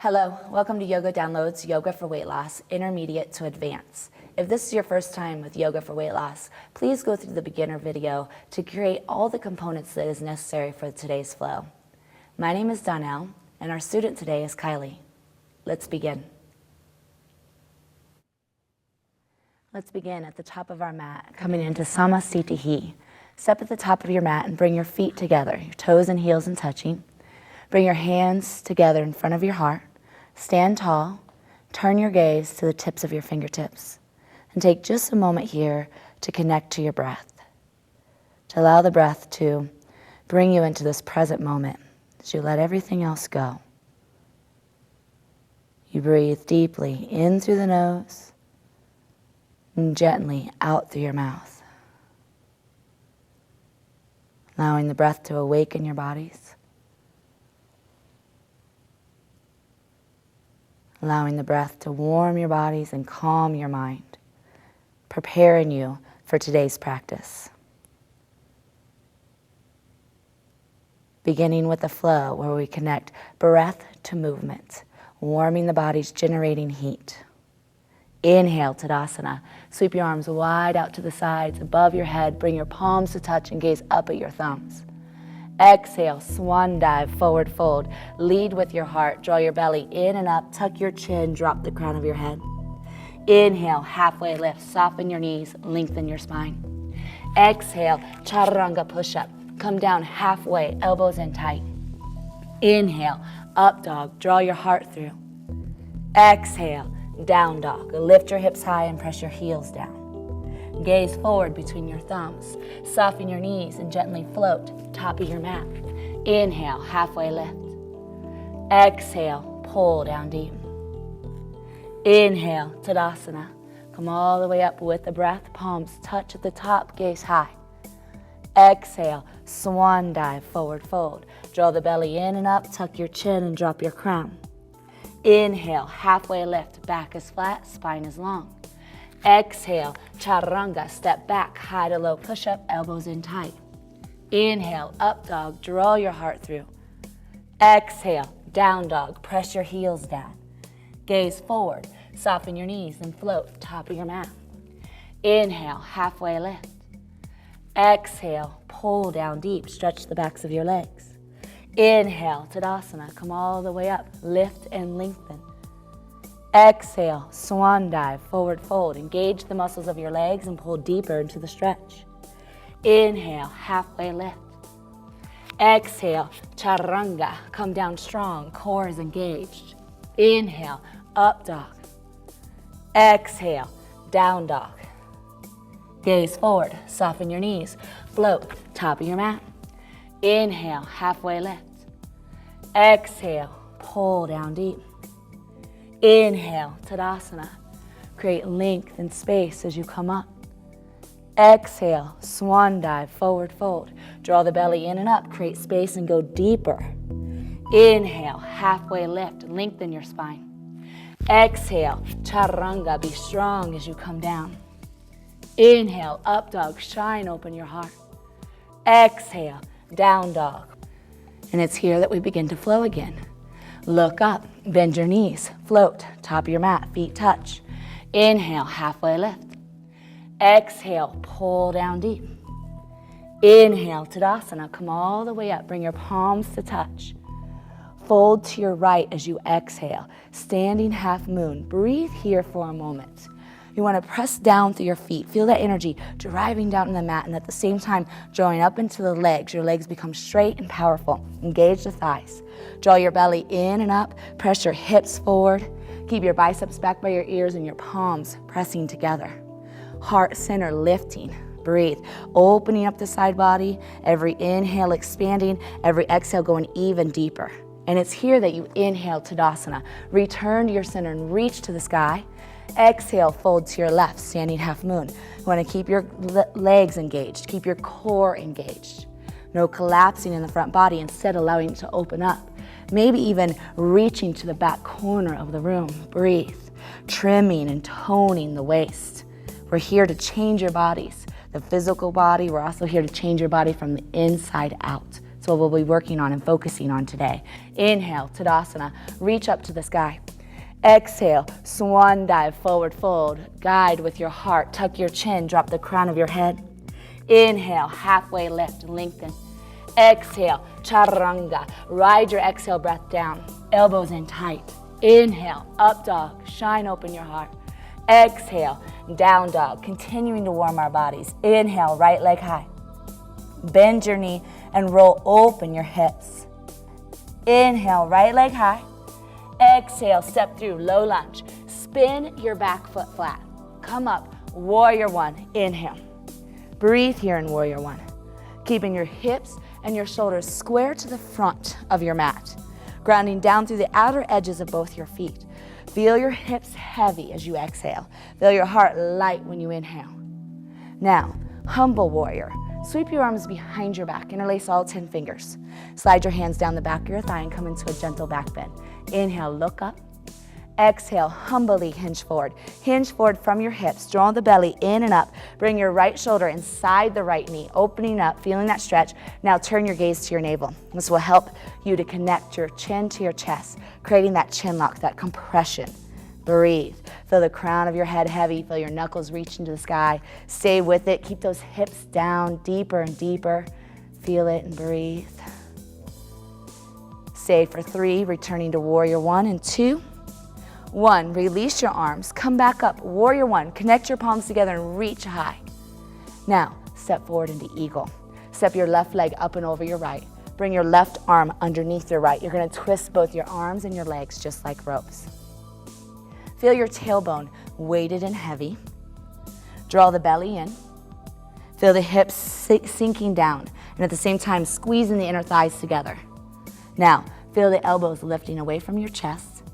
Hello, welcome to Yoga Downloads Yoga for Weight Loss, Intermediate to Advanced. If this is your first time with Yoga for Weight Loss, please go through the beginner video to create all the components that is necessary for today's flow. My name is Dawnelle, and our student today is Kylie. Let's begin. Let's begin at the top of our mat, coming into Samasthiti. Step at the top of your mat and bring your feet together, your toes and heels and touching. Bring your hands together in front of your heart. Stand tall, turn your gaze to the tips of your fingertips, and take just a moment here to connect to your breath, to allow the breath to bring you into this present moment as you let everything else go. You breathe deeply in through the nose and gently out through your mouth, allowing the breath to awaken your bodies, allowing the breath to warm your bodies and calm your mind, preparing you for today's practice. Beginning with the flow where we connect breath to movement, warming the body's generating heat. Inhale, Tadasana. Sweep your arms wide out to the sides, above your head. Bring your palms to touch and gaze up at your thumbs. Exhale, swan dive, forward fold. Lead with your heart. Draw your belly in and up. Tuck your chin. Drop the crown of your head. Inhale, halfway lift. Soften your knees. Lengthen your spine. Exhale, chaturanga push-up. Come down halfway, elbows in tight. Inhale, up dog. Draw your heart through. Exhale, down dog. Lift your hips high and press your heels down. Gaze forward between your thumbs. Soften your knees and gently float, top of your mat. Inhale, halfway lift. Exhale, pull down deep. Inhale, Tadasana. Come all the way up with the breath. Palms touch at the top, gaze high. Exhale, swan dive, forward fold. Draw the belly in and up, tuck your chin and drop your crown. Inhale, halfway lift, back is flat, spine is long. Exhale, chaturanga, step back, high to low push-up, elbows in tight. Inhale, up dog, draw your heart through. Exhale, down dog, press your heels down. Gaze forward, soften your knees and float, top of your mat. Inhale, halfway lift. Exhale, pull down deep, stretch the backs of your legs. Inhale, Tadasana, come all the way up, lift and lengthen. Exhale, swan dive, forward fold. Engage the muscles of your legs and pull deeper into the stretch. Inhale, halfway lift. Exhale, chaturanga, come down strong, core is engaged. Inhale, up dog. Exhale, down dog. Gaze forward, soften your knees, float, top of your mat. Inhale, halfway lift. Exhale, pull down deep. Inhale, Tadasana. Create length and space as you come up. Exhale, swan dive, forward fold. Draw the belly in and up, create space and go deeper. Inhale, halfway lift, lengthen your spine. Exhale, chaturanga, be strong as you come down. Inhale, up dog, shine open your heart. Exhale, down dog. And it's here that we begin to flow again. Look up, bend your knees, float, top of your mat, feet touch. Inhale, halfway lift. Exhale, pull down deep. Inhale, Tadasana, come all the way up, bring your palms to touch. Fold to your right as you exhale, standing half moon. Breathe here for a moment. You want to press down through your feet. Feel that energy driving down in the mat and at the same time drawing up into the legs. Your legs become straight and powerful. Engage the thighs. Draw your belly in and up. Press your hips forward. Keep your biceps back by your ears and your palms pressing together. Heart center lifting. Breathe. Opening up the side body. Every inhale expanding. Every exhale going even deeper. And it's here that you inhale Tadasana. Return to your center and reach to the sky. Exhale, fold to your left, standing half moon. You want to keep your legs engaged, keep your core engaged. No collapsing in the front body, instead allowing it to open up. Maybe even reaching to the back corner of the room. Breathe, trimming and toning the waist. We're here to change your bodies. The physical body, we're also here to change your body from the inside out. That's what we'll be working on and focusing on today. Inhale, Tadasana, reach up to the sky. Exhale, swan dive, forward fold. Guide with your heart, tuck your chin, drop the crown of your head. Inhale, halfway lift, lengthen. Exhale, chaturanga, ride your exhale breath down. Elbows in tight. Inhale, up dog, shine open your heart. Exhale, down dog, continuing to warm our bodies. Inhale, right leg high. Bend your knee and roll open your hips. Inhale, right leg high. Exhale, step through, low lunge. Spin your back foot flat. Come up, warrior one. Inhale. Breathe here in warrior one. Keeping your hips and your shoulders square to the front of your mat. Grounding down through the outer edges of both your feet. Feel your hips heavy as you exhale. Feel your heart light when you inhale. Now, humble warrior. Sweep your arms behind your back. Interlace all 10 fingers. Slide your hands down the back of your thigh and come into a gentle back bend. Inhale, look up. Exhale, humbly hinge forward. Hinge forward from your hips. Draw the belly in and up. Bring your right shoulder inside the right knee, opening up, feeling that stretch. Now turn your gaze to your navel. This will help you to connect your chin to your chest, creating that chin lock, that compression. Breathe. Feel the crown of your head heavy. Feel your knuckles reach into the sky. Stay with it. Keep those hips down deeper and deeper. Feel it and breathe. Stay for 3, returning to warrior 1 and 2. 1, release your arms. Come back up. Warrior 1, connect your palms together and reach high. Now, step forward into eagle. Step your left leg up and over your right. Bring your left arm underneath your right. You're going to twist both your arms and your legs just like ropes. Feel your tailbone weighted and heavy. Draw the belly in. Feel the hips sinking down, and at the same time, squeezing the inner thighs together. Now, feel the elbows lifting away from your chest,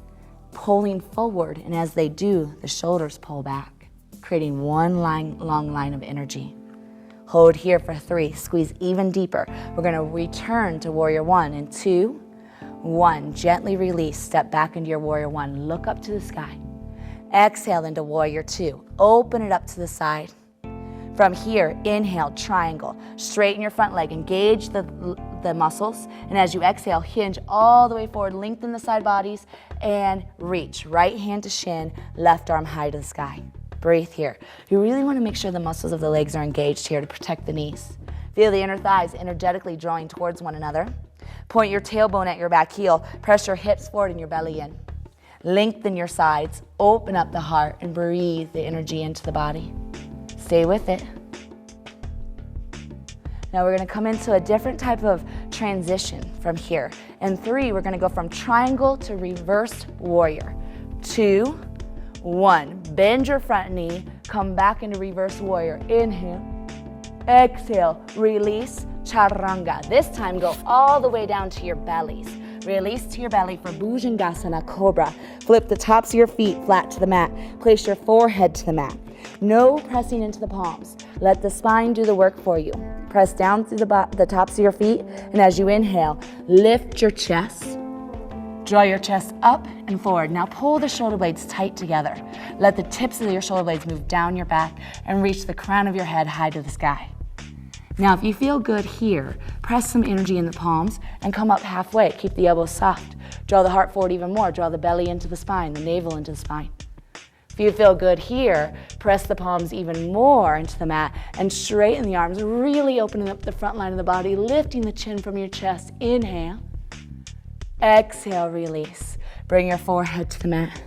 pulling forward, and as they do, the shoulders pull back, creating one long line of energy. Hold here for 3, squeeze even deeper. We're gonna return to warrior 1 and 2. 1, gently release, step back into your warrior 1, look up to the sky. Exhale into warrior 2, open it up to the side. From here, inhale, triangle. Straighten your front leg, engage the muscles, and as you exhale, hinge all the way forward, lengthen the side bodies, and reach. Right hand to shin, left arm high to the sky. Breathe here. You really want to make sure the muscles of the legs are engaged here to protect the knees. Feel the inner thighs energetically drawing towards one another. Point your tailbone at your back heel. Press your hips forward and your belly in. Lengthen your sides, open up the heart, and breathe the energy into the body. Stay with it. Now we're going to come into a different type of transition from here. In 3, we're going to go from triangle to reversed warrior. 2, 1. Bend your front knee, come back into reverse warrior. Inhale, exhale, release, chaturanga. This time go all the way down to your bellies. Release to your belly for Bhujangasana Cobra. Flip the tops of your feet flat to the mat. Place your forehead to the mat. No pressing into the palms. Let the spine do the work for you. Press down through the tops of your feet, and as you inhale, lift your chest. Draw your chest up and forward. Now pull the shoulder blades tight together. Let the tips of your shoulder blades move down your back and reach the crown of your head high to the sky. Now, if you feel good here, press some energy in the palms and come up halfway. Keep the elbows soft. Draw the heart forward even more. Draw the belly into the spine, the navel into the spine. If you feel good here, press the palms even more into the mat and straighten the arms, really opening up the front line of the body, lifting the chin from your chest. Inhale. Exhale, release. Bring your forehead to the mat.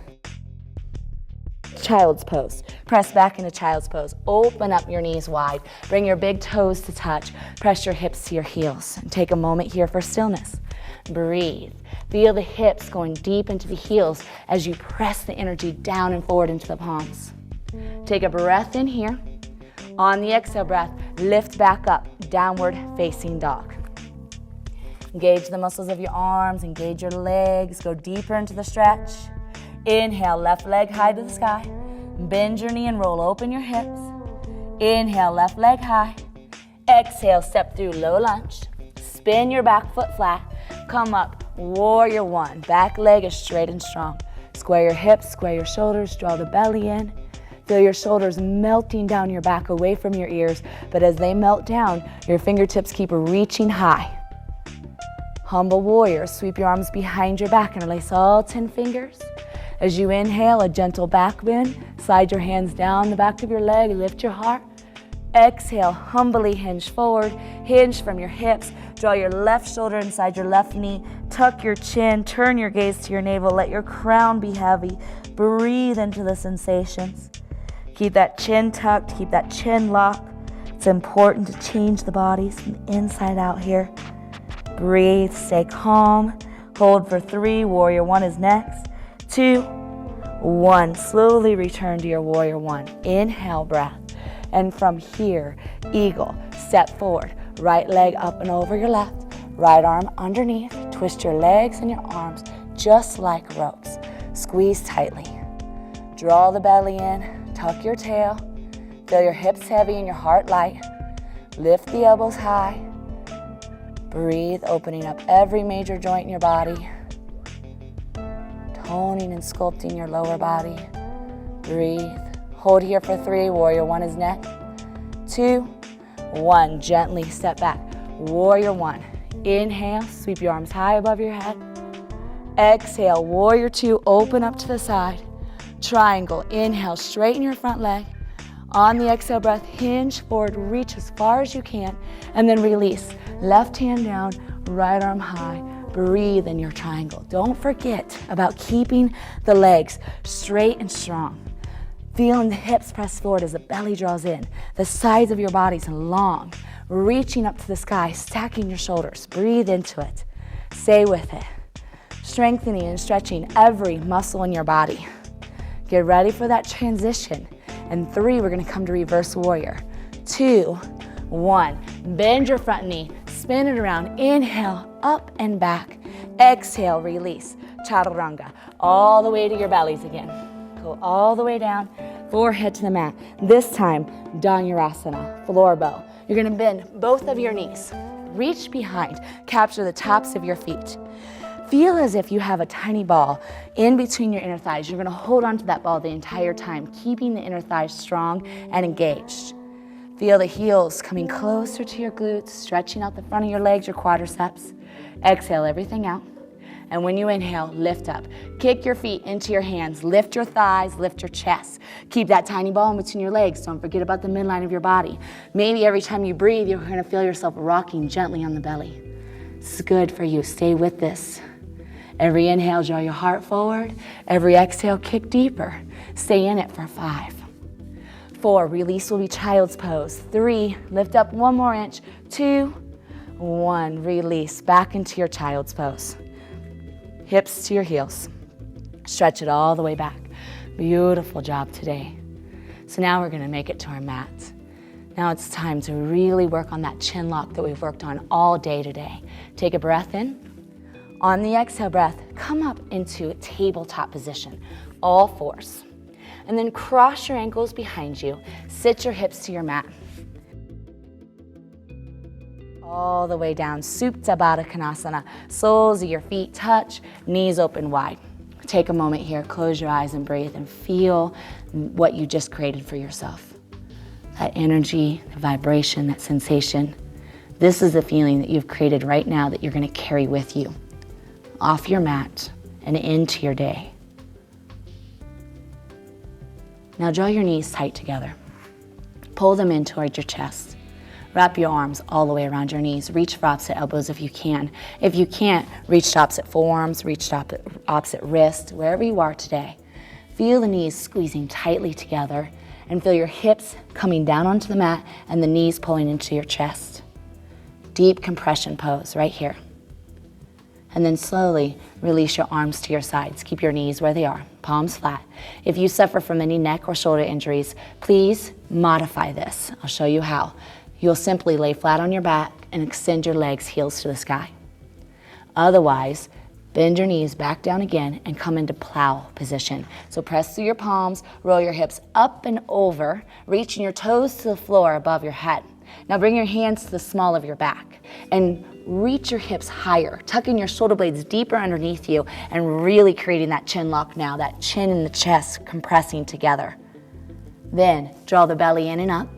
Child's pose. Press back into child's pose. Open up your knees wide. Bring your big toes to touch. Press your hips to your heels. And take a moment here for stillness. Breathe. Feel the hips going deep into the heels as you press the energy down and forward into the palms. Take a breath in here. On the exhale breath, lift back up, downward facing dog. Engage the muscles of your arms, engage your legs, go deeper into the stretch. Inhale, left leg high to the sky. Bend your knee and roll open your hips. Inhale, left leg high. Exhale, step through low lunge. Spin your back foot flat. Come up, warrior 1. Back leg is straight and strong. Square your hips, square your shoulders, draw the belly in. Feel your shoulders melting down your back away from your ears, but as they melt down, your fingertips keep reaching high. Humble warrior, sweep your arms behind your back and release all 10 fingers. As you inhale, a gentle back bend. Slide your hands down the back of your leg, lift your heart. Exhale, humbly hinge forward, hinge from your hips. Draw your left shoulder inside your left knee. Tuck your chin, turn your gaze to your navel. Let your crown be heavy. Breathe into the sensations. Keep that chin tucked, keep that chin locked. It's important to change the bodies from the inside out here. Breathe, stay calm. Hold for 3, warrior 1 is next. 2, 1, slowly return to your warrior 1. Inhale, breath. And from here, eagle, step forward. Right leg up and over your left. Right arm underneath. Twist your legs and your arms just like ropes. Squeeze tightly. Draw the belly in. Tuck your tail. Feel your hips heavy and your heart light. Lift the elbows high. Breathe, opening up every major joint in your body. Toning and sculpting your lower body. Breathe. Hold here for 3, warrior 1 is next. 2, 1, gently step back. Warrior 1, inhale, sweep your arms high above your head. Exhale, warrior 2, open up to the side. Triangle, inhale, straighten your front leg. On the exhale breath, hinge forward, reach as far as you can, and then release. Left hand down, right arm high. Breathe in your triangle. Don't forget about keeping the legs straight and strong. Feeling the hips press forward as the belly draws in. The sides of your body's long. Reaching up to the sky, stacking your shoulders. Breathe into it. Stay with it. Strengthening and stretching every muscle in your body. Get ready for that transition. And 3, we're gonna come to reverse warrior. 2, 1, bend your front knee. Spin it around. Inhale, up and back. Exhale, release. Chaturanga. All the way to your bellies again. Go all the way down, forehead to the mat. This time, Dhanurasana, floor bow. You're gonna bend both of your knees. Reach behind, capture the tops of your feet. Feel as if you have a tiny ball in between your inner thighs. You're gonna hold on to that ball the entire time, keeping the inner thighs strong and engaged. Feel the heels coming closer to your glutes, stretching out the front of your legs, your quadriceps. Exhale everything out. And when you inhale, lift up. Kick your feet into your hands. Lift your thighs, lift your chest. Keep that tiny ball in between your legs. Don't forget about the midline of your body. Maybe every time you breathe, you're gonna feel yourself rocking gently on the belly. This is good for you. Stay with this. Every inhale, draw your heart forward. Every exhale, kick deeper. Stay in it for 5. 4, release will be child's pose. 3, lift up 1 more inch. 2, 1, release back into your child's pose. Hips to your heels. Stretch it all the way back. Beautiful job today. So now we're gonna make it to our mat. Now it's time to really work on that chin lock that we've worked on all day today. Take a breath in. On the exhale breath, come up into tabletop position, all 4s. And then cross your ankles behind you. Sit your hips to your mat. All the way down, Supta Baddha Konasana. Soles of your feet touch, knees open wide. Take a moment here, close your eyes and breathe and feel what you just created for yourself. That energy, the vibration, that sensation. This is the feeling that you've created right now that you're gonna carry with you off your mat and into your day. Now draw your knees tight together. Pull them in towards your chest. Wrap your arms all the way around your knees. Reach for opposite elbows if you can. If you can't, reach to opposite forearms, reach to opposite wrist, wherever you are today. Feel the knees squeezing tightly together and feel your hips coming down onto the mat and the knees pulling into your chest. Deep compression pose right here. And then slowly release your arms to your sides. Keep your knees where they are, palms flat. If you suffer from any neck or shoulder injuries, please modify this. I'll show you how. You'll simply lay flat on your back and extend your legs heels to the sky. Otherwise, bend your knees back down again and come into plow position. So press through your palms, roll your hips up and over, reaching your toes to the floor above your head. Now bring your hands to the small of your back and reach your hips higher, tucking your shoulder blades deeper underneath you and really creating that chin lock now, that chin and the chest compressing together. Then draw the belly in and up.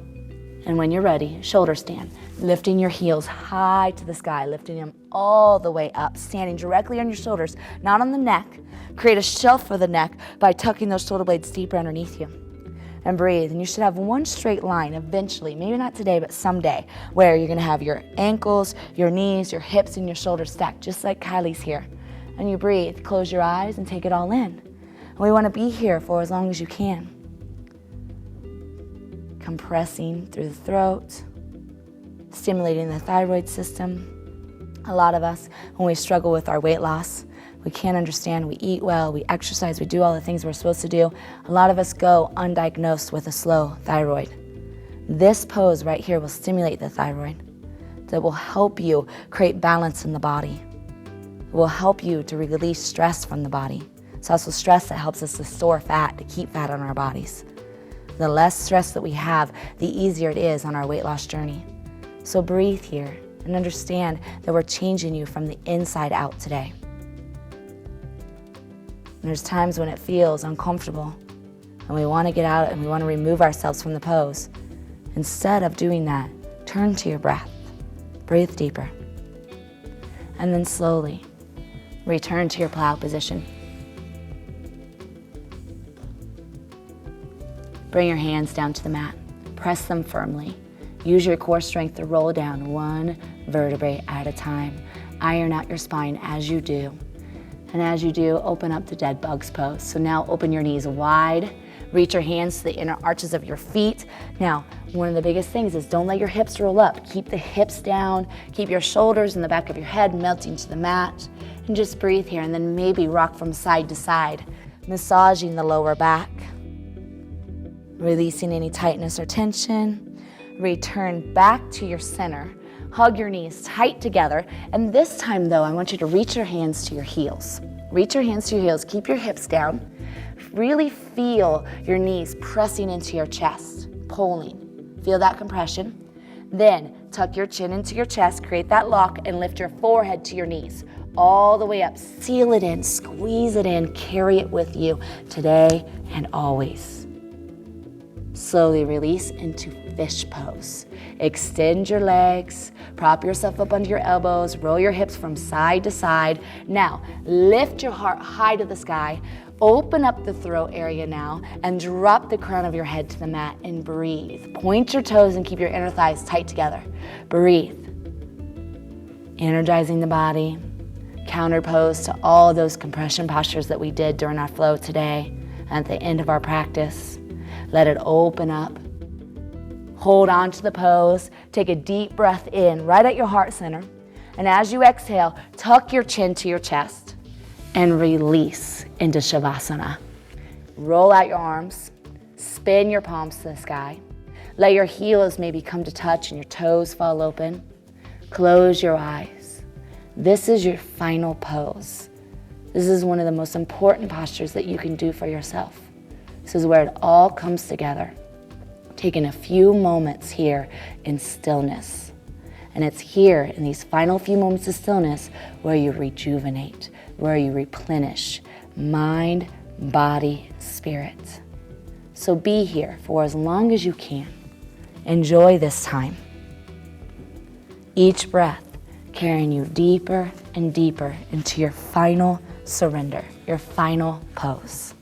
And when you're ready, shoulder stand. Lifting your heels high to the sky, lifting them all the way up, standing directly on your shoulders, not on the neck. Create a shelf for the neck by tucking those shoulder blades deeper underneath you. And breathe, and you should have one straight line eventually, maybe not today, but someday, where you're gonna have your ankles, your knees, your hips, and your shoulders stacked, just like Kylie's here. And you breathe, close your eyes, and take it all in. And we wanna be here for as long as you can. Compressing through the throat, stimulating the thyroid system. A lot of us, when we struggle with our weight loss, we can't understand, we eat well, we exercise, we do all the things we're supposed to do. A lot of us go undiagnosed with a slow thyroid. This pose right here will stimulate the thyroid. That will help you create balance in the body. It will help you to release stress from the body. It's also stress that helps us to store fat, to keep fat on our bodies. The less stress that we have, the easier it is on our weight loss journey. So breathe here and understand that we're changing you from the inside out today. And there's times when it feels uncomfortable and we want to get out and we want to remove ourselves from the pose. Instead of doing that, turn to your breath. Breathe deeper. And then slowly return to your plow position. Bring your hands down to the mat. Press them firmly. Use your core strength to roll down one vertebrae at a time. Iron out your spine as you do. And as you do, open up the dead bugs pose. So now open your knees wide. Reach your hands to the inner arches of your feet. Now, one of the biggest things is don't let your hips roll up. Keep the hips down. Keep your shoulders in the back of your head melting to the mat. And just breathe here and then maybe rock from side to side, massaging the lower back. Releasing any tightness or tension. Return back to your center. Hug your knees tight together. And this time though, I want you to reach your hands to your heels. Reach your hands to your heels. Keep your hips down. Really feel your knees pressing into your chest, pulling. Feel that compression. Then tuck your chin into your chest, create that lock, and lift your forehead to your knees. All the way up. Seal it in, squeeze it in, carry it with you today and always. Slowly release into fish pose. Extend your legs, prop yourself up under your elbows, roll your hips from side to side. Now, lift your heart high to the sky, open up the throat area now, and drop the crown of your head to the mat and breathe. Point your toes and keep your inner thighs tight together. Breathe. Energizing the body. Counter pose to all those compression postures that we did during our flow today and at the end of our practice. Let it open up. Hold on to the pose. Take a deep breath in right at your heart center. And as you exhale, tuck your chin to your chest and release into Shavasana. Roll out your arms. Spin your palms to the sky. Let your heels maybe come to touch and your toes fall open. Close your eyes. This is your final pose. This is one of the most important postures that you can do for yourself. This is where it all comes together. Taking a few moments here in stillness. And it's here in these final few moments of stillness where you rejuvenate, where you replenish mind, body, spirit. So be here for as long as you can. Enjoy this time. Each breath carrying you deeper and deeper into your final surrender, your final pose.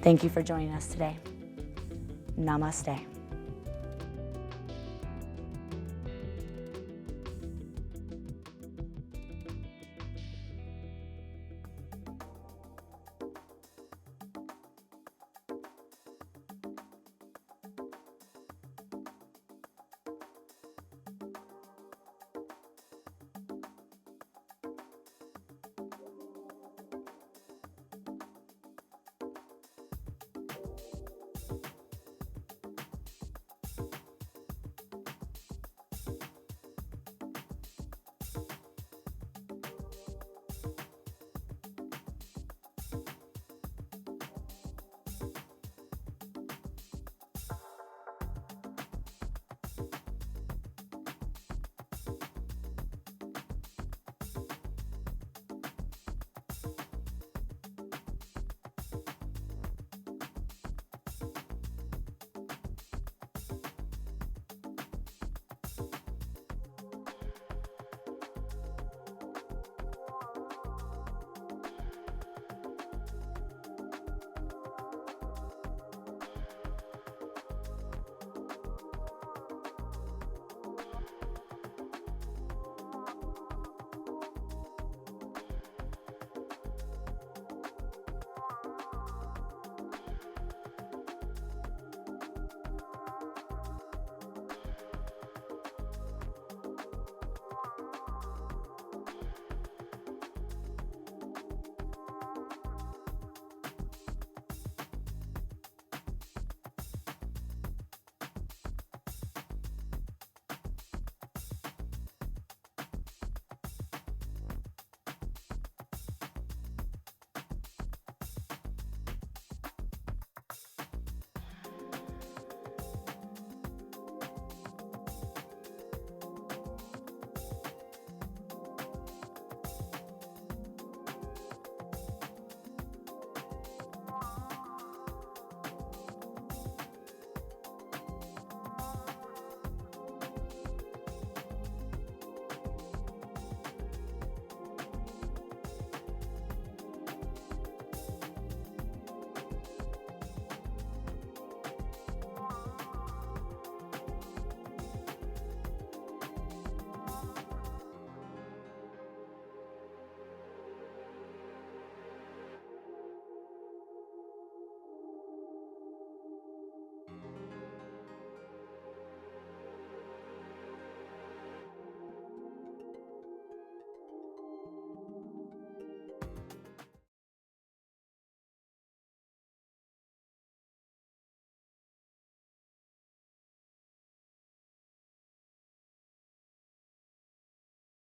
Thank you for joining us today. Namaste.